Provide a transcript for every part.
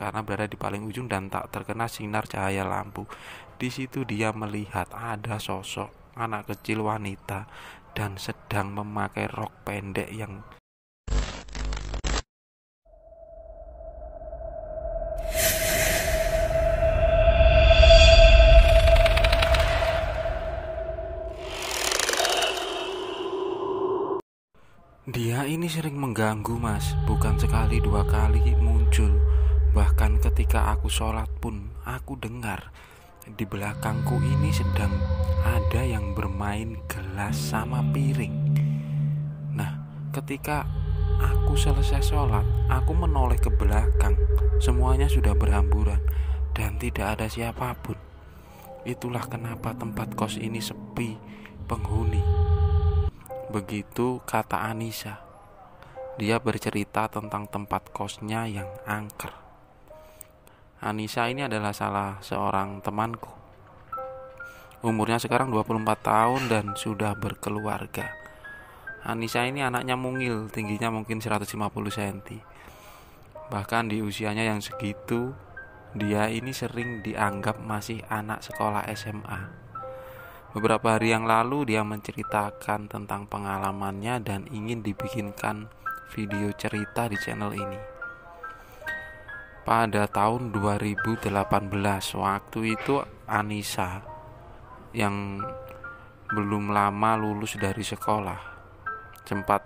karena berada di paling ujung dan tak terkena sinar cahaya lampu. Di situ dia melihat ada sosok anak kecil wanita dan sedang memakai rok pendek yang dia ini sering mengganggu mas, bukan sekali dua kali muncul. Bahkan ketika aku sholat pun aku dengar di belakangku ini sedang ada yang bermain gelas sama piring. Nah, ketika aku selesai sholat, aku menoleh ke belakang. Semuanya sudah berhamburan dan tidak ada siapapun. Itulah kenapa tempat kos ini sepi penghuni. Begitu kata Anissa. Dia bercerita tentang tempat kosnya yang angker. Anissa ini adalah salah seorang temanku. Umurnya sekarang 24 tahun dan sudah berkeluarga. Anissa ini anaknya mungil, tingginya mungkin 150 cm. Bahkan di usianya yang segitu, dia ini sering dianggap masih anak sekolah SMA. Beberapa hari yang lalu dia menceritakan tentang pengalamannya dan ingin dibikinkan video cerita di channel ini. Pada tahun 2018, waktu itu Anissa yang belum lama lulus dari sekolah sempat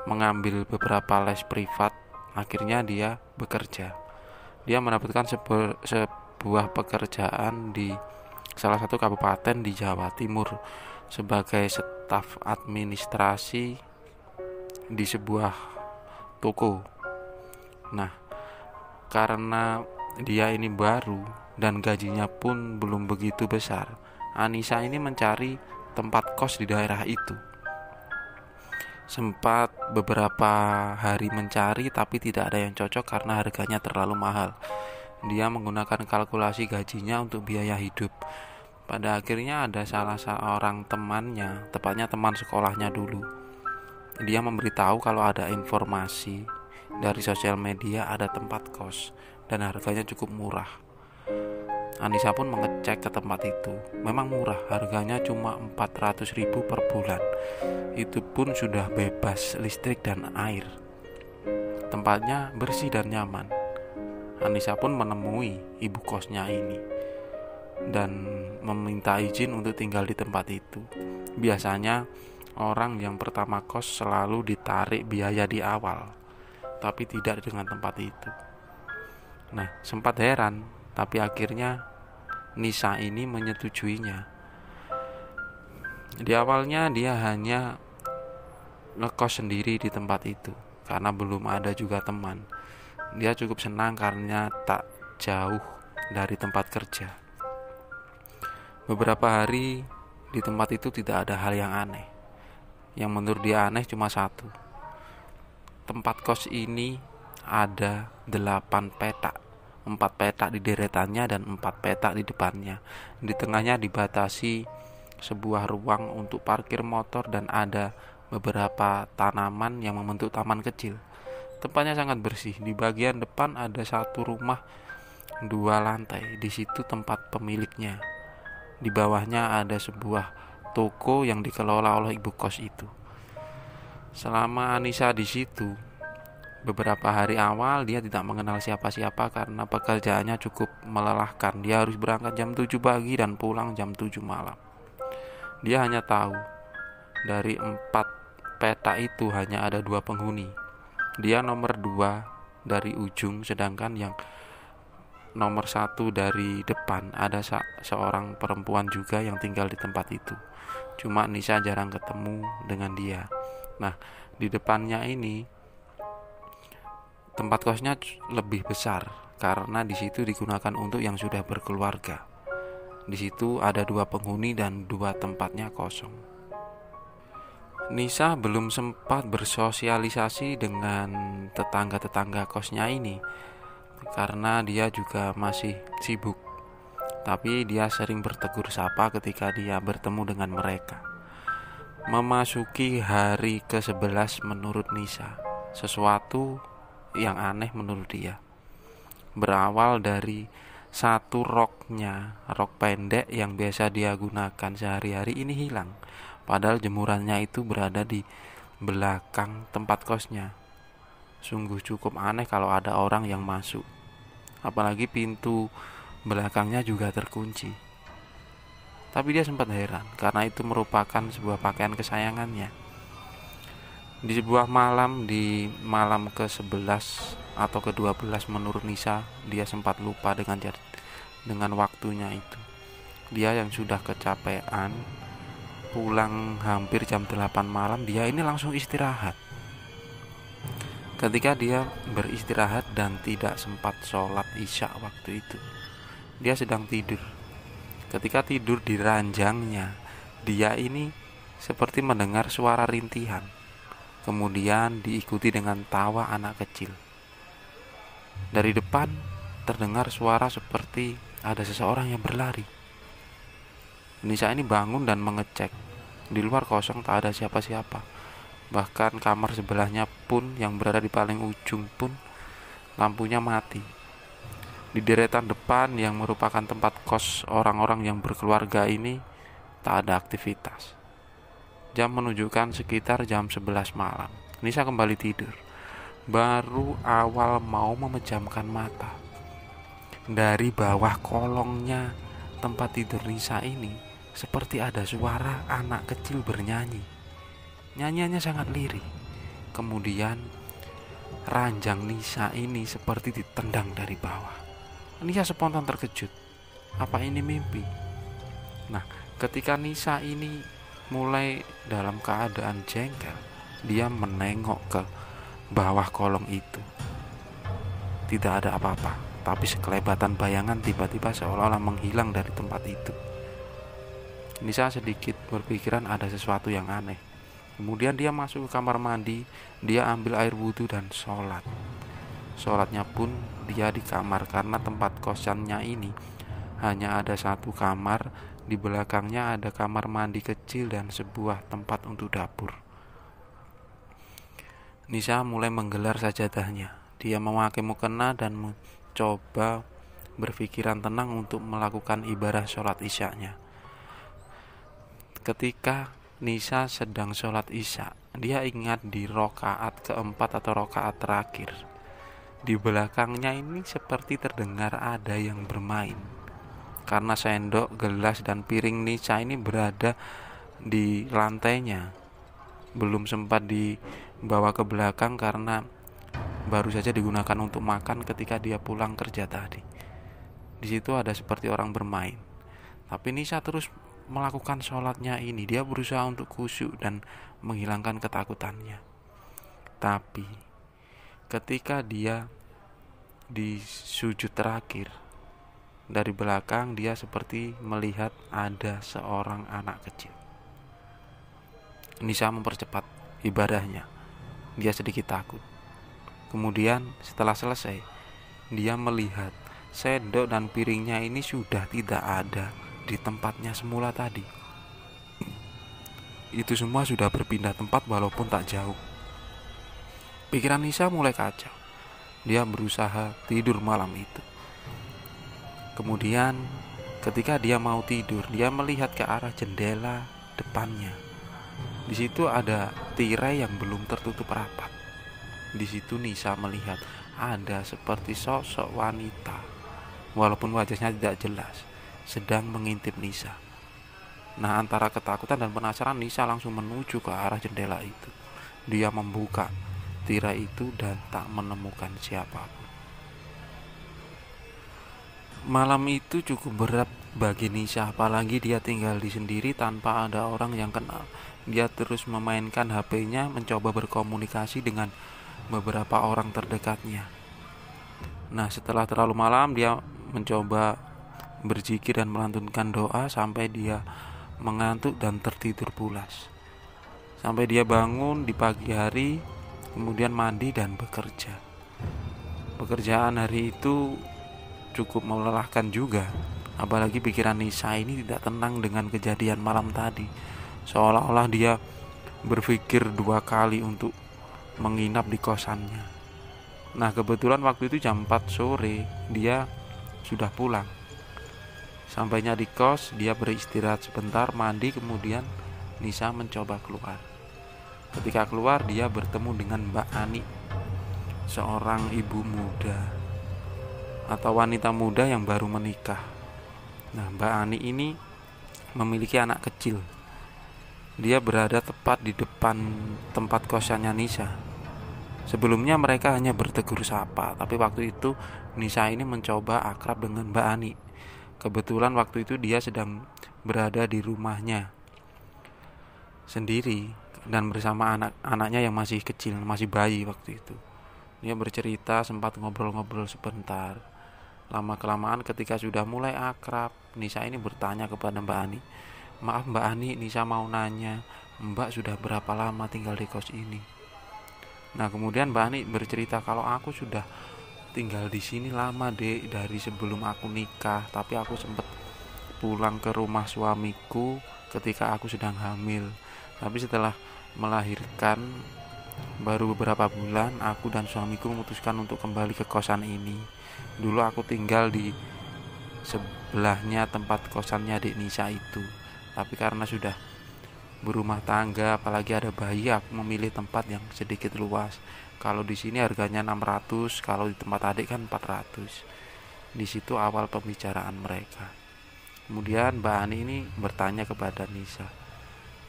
mengambil beberapa les privat. Akhirnya dia bekerja. Dia mendapatkan sebuah pekerjaan di salah satu kabupaten di Jawa Timur sebagai staf administrasi di sebuah toko. Nah, karena dia ini baru dan gajinya pun belum begitu besar, Anissa ini mencari tempat kos di daerah itu. Sempat beberapa hari mencari tapi tidak ada yang cocok karena harganya terlalu mahal. Dia menggunakan kalkulasi gajinya untuk biaya hidup. Pada akhirnya ada salah seorang temannya, tepatnya teman sekolahnya dulu. Dia memberitahu kalau ada informasi dari sosial media ada tempat kos dan harganya cukup murah. Anissa pun mengecek ke tempat itu. Memang murah, harganya cuma 400.000 per bulan. Itu pun sudah bebas listrik dan air. Tempatnya bersih dan nyaman. Anissa pun menemui ibu kosnya ini dan meminta izin untuk tinggal di tempat itu. Biasanya orang yang pertama kos selalu ditarik biaya di awal, tapi tidak dengan tempat itu. Nah, sempat heran, tapi akhirnya Nisa ini menyetujuinya. Di awalnya dia hanya ngekos sendiri di tempat itu karena belum ada juga teman. Dia cukup senang karena tak jauh dari tempat kerja. Beberapa hari di tempat itu tidak ada hal yang aneh. Yang menurut dia aneh cuma satu. Tempat kos ini ada 8 petak. 4 petak di deretannya dan 4 petak di depannya. Di tengahnya dibatasi sebuah ruang untuk parkir motor dan ada beberapa tanaman yang membentuk taman kecil. Tempatnya sangat bersih. Di bagian depan ada satu rumah 2 lantai. Di situ tempat pemiliknya. Di bawahnya ada sebuah toko yang dikelola oleh ibu kos itu. Selama Anissa di situ, beberapa hari awal dia tidak mengenal siapa-siapa karena pekerjaannya cukup melelahkan. Dia harus berangkat jam 7 pagi dan pulang jam 7 malam. Dia hanya tahu dari 4 petak itu hanya ada 2 penghuni. Dia nomor 2 dari ujung, sedangkan yang nomor 1 dari depan ada seorang perempuan juga yang tinggal di tempat itu. Cuma Nisa jarang ketemu dengan dia. Nah, di depannya ini tempat kosnya lebih besar karena di situ digunakan untuk yang sudah berkeluarga. Di situ ada 2 penghuni dan 2 tempatnya kosong. Nisa belum sempat bersosialisasi dengan tetangga-tetangga kosnya ini karena dia juga masih sibuk. Tapi dia sering bertegur sapa ketika dia bertemu dengan mereka. Memasuki hari ke-11 menurut Nisa, sesuatu yang aneh menurut dia. Berawal dari satu rok pendek yang biasa dia gunakan sehari-hari ini hilang. Padahal jemurannya itu berada di belakang tempat kosnya. Sungguh cukup aneh kalau ada orang yang masuk. Apalagi pintu belakangnya juga terkunci. Tapi dia sempat heran karena itu merupakan sebuah pakaian kesayangannya. Di sebuah malam, di malam ke-11 atau ke-12 menurut Nisa, dia sempat lupa dengan waktunya itu. Dia yang sudah kecapean, pulang hampir jam 8 malam, dia ini langsung istirahat. Ketika dia beristirahat dan tidak sempat sholat isya waktu itu, dia sedang tidur. Ketika tidur di ranjangnya, dia ini seperti mendengar suara rintihan. Kemudian diikuti dengan tawa anak kecil. Dari depan terdengar suara seperti ada seseorang yang berlari. Nisa ini bangun dan mengecek. Di luar kosong, tak ada siapa-siapa. Bahkan kamar sebelahnya pun yang berada di paling ujung pun lampunya mati. Di deretan depan yang merupakan tempat kos orang-orang yang berkeluarga ini tak ada aktivitas. Jam menunjukkan sekitar jam 11 malam. Nisa kembali tidur. Baru awal mau memejamkan mata, dari bawah kolongnya tempat tidur Nisa ini seperti ada suara anak kecil bernyanyi. Nyanyiannya sangat lirih. Kemudian ranjang Nisa ini seperti ditendang dari bawah. Nisa spontan terkejut. Apa ini mimpi? Nah, ketika Nisa ini mulai dalam keadaan jengkel, dia menengok ke bawah kolong itu. Tidak ada apa-apa, tapi sekelebatan bayangan tiba-tiba seolah-olah menghilang dari tempat itu. Nisa sedikit berpikiran ada sesuatu yang aneh. Kemudian dia masuk ke kamar mandi, dia ambil air wudhu dan sholat. Sholatnya pun dia di kamar karena tempat kosannya ini hanya ada satu kamar. Di belakangnya ada kamar mandi kecil dan sebuah tempat untuk dapur. Nisa mulai menggelar sajadahnya. Dia memakai mukena dan mencoba berpikiran tenang untuk melakukan ibadah sholat isyanya. Ketika Nisa sedang sholat isya, dia ingat di rokaat keempat atau rokaat terakhir. Di belakangnya ini seperti terdengar ada yang bermain. Karena sendok, gelas, dan piring Nisa ini berada di lantainya, belum sempat dibawa ke belakang karena baru saja digunakan untuk makan ketika dia pulang kerja tadi. Di situ ada seperti orang bermain. Tapi Nisa terus melakukan sholatnya ini. Dia berusaha untuk khusyuk dan menghilangkan ketakutannya. Tapi ketika dia di sujud terakhir, dari belakang dia seperti melihat ada seorang anak kecil. Nisa mempercepat ibadahnya. Dia sedikit takut. Kemudian setelah selesai, dia melihat sendok dan piringnya ini sudah tidak ada di tempatnya semula tadi. Itu semua sudah berpindah tempat walaupun tak jauh. Pikiran Nisa mulai kacau. Dia berusaha tidur malam itu. Kemudian ketika dia mau tidur, dia melihat ke arah jendela depannya. Di situ ada tirai yang belum tertutup rapat. Di situ Nisa melihat ada seperti sosok wanita, walaupun wajahnya tidak jelas, sedang mengintip Nisa. Nah, antara ketakutan dan penasaran, Nisa langsung menuju ke arah jendela itu. Dia membuka tirai itu dan tak menemukan siapapun. Malam itu cukup berat bagi Nisa, apalagi dia tinggal di sendiri tanpa ada orang yang kenal. Dia terus memainkan HP-nya, mencoba berkomunikasi dengan beberapa orang terdekatnya. Nah, setelah terlalu malam, dia mencoba berzikir dan melantunkan doa sampai dia mengantuk dan tertidur pulas. Sampai dia bangun di pagi hari, kemudian mandi dan bekerja. Pekerjaan hari itu cukup melelahkan juga, apalagi pikiran Nisa ini tidak tenang dengan kejadian malam tadi. Seolah-olah dia berpikir 2 kali untuk menginap di kosannya. Nah kebetulan waktu itu jam 4 sore dia sudah pulang. Sampainya di kos, dia beristirahat sebentar, mandi, kemudian Nisa mencoba keluar. Ketika keluar, dia bertemu dengan Mbak Ani, seorang ibu muda atau wanita muda yang baru menikah. Nah Mbak Ani ini memiliki anak kecil. Dia berada tepat di depan tempat kosannya Nisa. Sebelumnya mereka hanya bertegur sapa, tapi waktu itu Nisa ini mencoba akrab dengan Mbak Ani. Kebetulan waktu itu dia sedang berada di rumahnya sendiri dan bersama anak-anaknya yang masih kecil, masih bayi waktu itu. Dia bercerita, sempat ngobrol-ngobrol sebentar. Lama-kelamaan ketika sudah mulai akrab, Nisa ini bertanya kepada Mbak Ani, "Maaf Mbak Ani, Nisa mau nanya, Mbak sudah berapa lama tinggal di kos ini?" Nah kemudian Mbak Ani bercerita, "Kalau aku sudah tinggal di sini lama dek, dari sebelum aku nikah, tapi aku sempat pulang ke rumah suamiku ketika aku sedang hamil. Tapi setelah melahirkan baru beberapa bulan, aku dan suamiku memutuskan untuk kembali ke kosan ini. Dulu aku tinggal di sebelahnya tempat kosannya Dek Nisa itu, tapi karena sudah berumah tangga, apalagi ada bayi, aku memilih tempat yang sedikit luas. Kalau di sini harganya 600, kalau di tempat adik kan 400." Di situ awal pembicaraan mereka. Kemudian Mbak Ani ini bertanya kepada Nisa,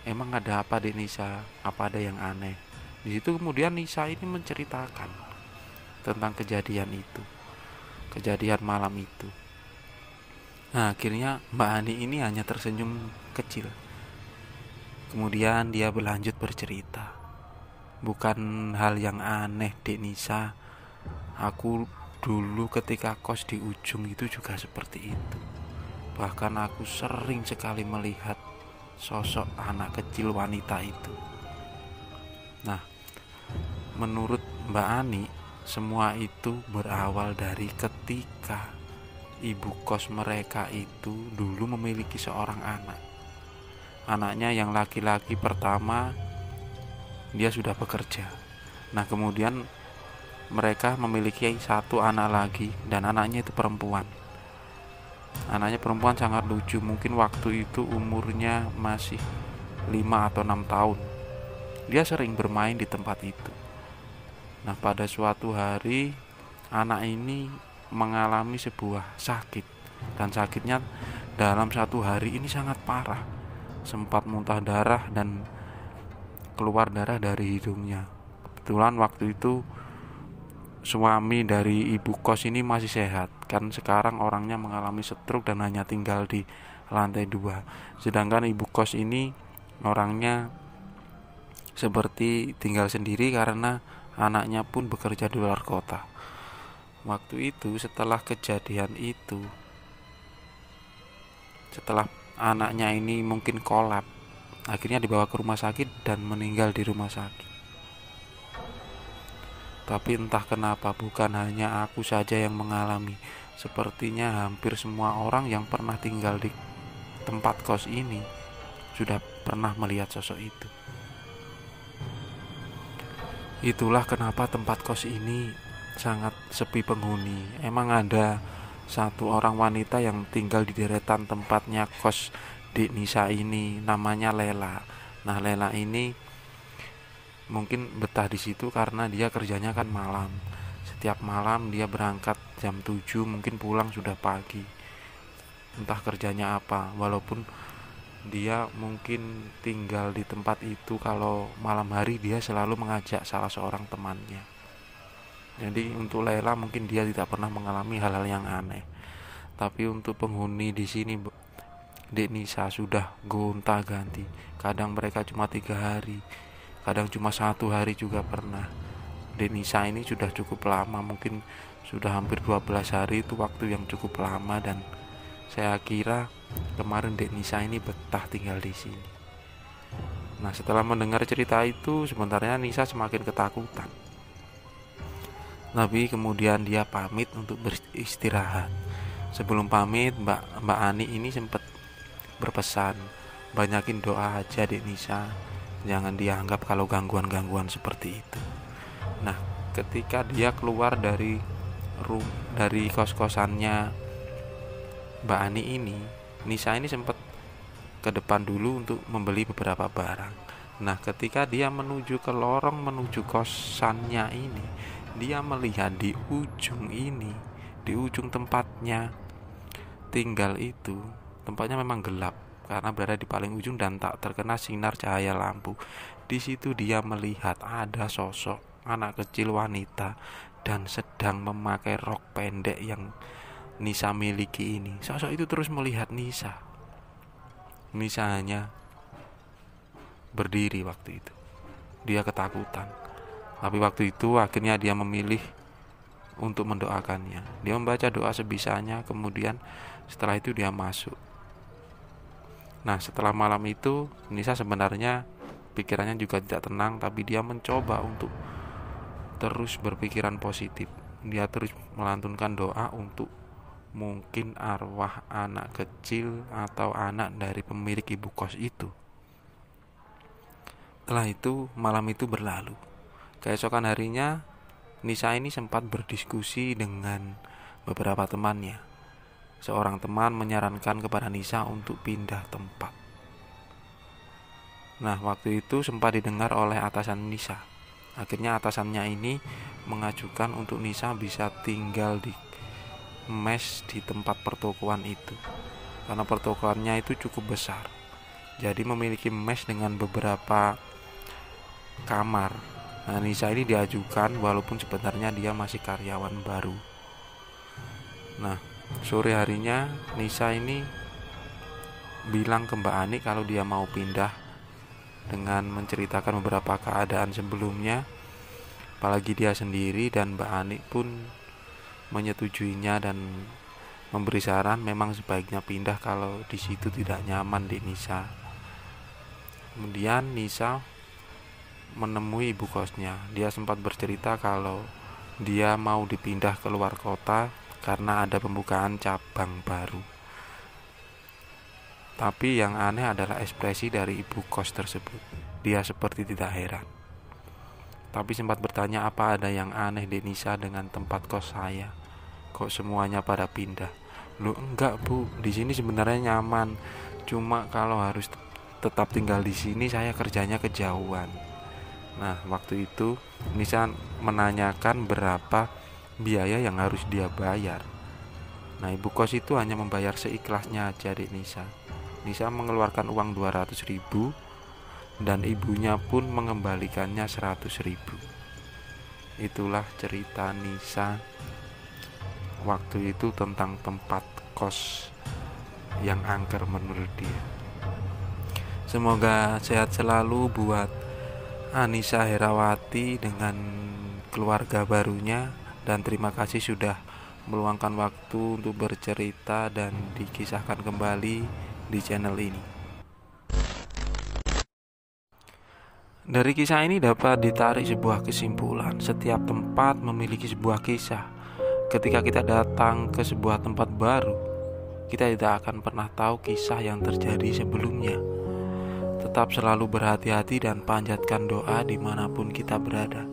"Emang ada apa Dek Nisa? Apa ada yang aneh?" Di situ kemudian Nisa ini menceritakan tentang kejadian itu, kejadian malam itu. Nah akhirnya Mbak Ani ini hanya tersenyum kecil. Kemudian dia berlanjut bercerita, "Bukan hal yang aneh Dek Nisa, aku dulu ketika kos di ujung itu juga seperti itu. Bahkan aku sering sekali melihat sosok anak kecil wanita itu." Nah menurut Mbak Ani, semua itu berawal dari ketika ibu kos mereka itu dulu memiliki seorang anak. Anaknya yang laki-laki pertama, dia sudah bekerja. Nah kemudian mereka memiliki satu anak lagi, dan anaknya itu perempuan. Anaknya perempuan sangat lucu, mungkin waktu itu umurnya masih 5 atau 6 tahun. Dia sering bermain di tempat itu. Nah pada suatu hari anak ini mengalami sebuah sakit, dan sakitnya dalam satu hari ini sangat parah. Sempat muntah darah dan keluar darah dari hidungnya. Kebetulan waktu itu suami dari ibu kos ini masih sehat, kan sekarang orangnya mengalami stroke dan hanya tinggal di lantai 2. Sedangkan ibu kos ini orangnya seperti tinggal sendiri karena anaknya pun bekerja di luar kota. Waktu itu setelah kejadian itu, setelah anaknya ini mungkin kolap, akhirnya dibawa ke rumah sakit dan meninggal di rumah sakit. Tapi entah kenapa bukan hanya aku saja yang mengalami. Sepertinya hampir semua orang yang pernah tinggal di tempat kos ini sudah pernah melihat sosok itu. Itulah kenapa tempat kos ini sangat sepi penghuni. Emang ada satu orang wanita yang tinggal di deretan tempatnya kos Dek Nisa ini, namanya Lela. Nah Lela ini mungkin betah di situ karena dia kerjanya kan malam. Setiap malam dia berangkat jam 7, mungkin pulang sudah pagi. Entah kerjanya apa, walaupun dia mungkin tinggal di tempat itu, kalau malam hari dia selalu mengajak salah seorang temannya. Jadi untuk Lela mungkin dia tidak pernah mengalami hal-hal yang aneh. Tapi untuk penghuni di sini Dek Nisa sudah gonta-ganti. Kadang mereka cuma 3 hari, kadang cuma 1 hari juga pernah. Dek Nisa ini sudah cukup lama, mungkin sudah hampir 12 hari, itu waktu yang cukup lama, dan saya kira kemarin Dek Nisa ini betah tinggal di sini. Nah setelah mendengar cerita itu, sebenarnya Nisa semakin ketakutan. Tapi kemudian dia pamit untuk beristirahat. Sebelum pamit, Mbak Ani ini sempat berpesan, "Banyakin doa aja Dek Nisa, jangan dianggap kalau gangguan-gangguan seperti itu." Nah ketika dia keluar dari kos-kosannya Mbak Ani ini, Nisa ini sempat ke depan dulu untuk membeli beberapa barang. Nah, ketika dia menuju ke lorong menuju kosannya ini, dia melihat di ujung ini, di ujung tempatnya tinggal itu, tempatnya memang gelap karena berada di paling ujung dan tak terkena sinar cahaya lampu. Di situ dia melihat ada sosok anak kecil wanita dan sedang memakai rok pendek yang Nisa miliki ini. Sosok itu terus melihat Nisa. Nisa hanya berdiri waktu itu. Dia ketakutan. Tapi waktu itu akhirnya dia memilih untuk mendoakannya. Dia membaca doa sebisanya, kemudian setelah itu dia masuk. Nah, setelah malam itu Nisa sebenarnya pikirannya juga tidak tenang, tapi dia mencoba untuk terus berpikiran positif. Dia terus melantunkan doa untuk mungkin arwah anak kecil atau anak dari pemilik ibu kos itu. Setelah itu malam itu berlalu. Keesokan harinya Nisa ini sempat berdiskusi dengan beberapa temannya. Seorang teman menyarankan kepada Nisa untuk pindah tempat. Nah, waktu itu sempat didengar oleh atasan Nisa. Akhirnya atasannya ini mengajukan untuk Nisa bisa tinggal di mes di tempat pertokoan itu, karena pertokoannya itu cukup besar. Jadi memiliki mes dengan beberapa kamar. Nah, Nisa ini diajukan walaupun sebenarnya dia masih karyawan baru. Nah, sore harinya Nisa ini bilang ke Mbak Ani kalau dia mau pindah dengan menceritakan beberapa keadaan sebelumnya. Apalagi dia sendiri, dan Mbak Ani pun menyetujuinya dan memberi saran memang sebaiknya pindah kalau di situ tidak nyaman di Nisa. Kemudian Nisa menemui ibu kosnya. Dia sempat bercerita kalau dia mau dipindah keluar kota karena ada pembukaan cabang baru. Tapi yang aneh adalah ekspresi dari ibu kos tersebut. Dia seperti tidak heran. Tapi sempat bertanya apa ada yang aneh di Nisa dengan tempat kos saya. Kok semuanya pada pindah? Loh, enggak Bu, di sini sebenarnya nyaman. Cuma kalau harus tetap tinggal di sini saya kerjanya kejauhan. Nah, waktu itu Nisa menanyakan berapa biaya yang harus dia bayar. Nah, ibu kos itu hanya membayar seikhlasnya aja di Nisa. Nisa mengeluarkan uang 200.000 dan ibunya pun mengembalikannya 100.000. Itulah cerita Nisa waktu itu tentang tempat kos yang angker menurut dia. Semoga sehat selalu buat Anissa Herawati dengan keluarga barunya, dan terima kasih sudah meluangkan waktu untuk bercerita dan dikisahkan kembali di channel ini. Dari kisah ini dapat ditarik sebuah kesimpulan. Setiap tempat memiliki sebuah kisah. Ketika kita datang ke sebuah tempat baru, kita tidak akan pernah tahu kisah yang terjadi sebelumnya. Tetap selalu berhati-hati dan panjatkan doa dimanapun kita berada.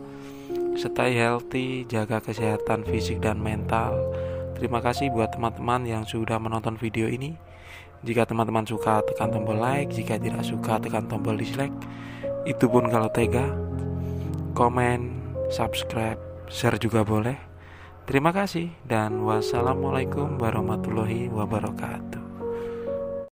Stay healthy, jaga kesehatan fisik dan mental. Terima kasih buat teman-teman yang sudah menonton video ini. Jika teman-teman suka, tekan tombol like. Jika tidak suka, tekan tombol dislike. Itu pun kalau tega. Komen, subscribe, share juga boleh. Terima kasih dan wassalamualaikum warahmatullahi wabarakatuh.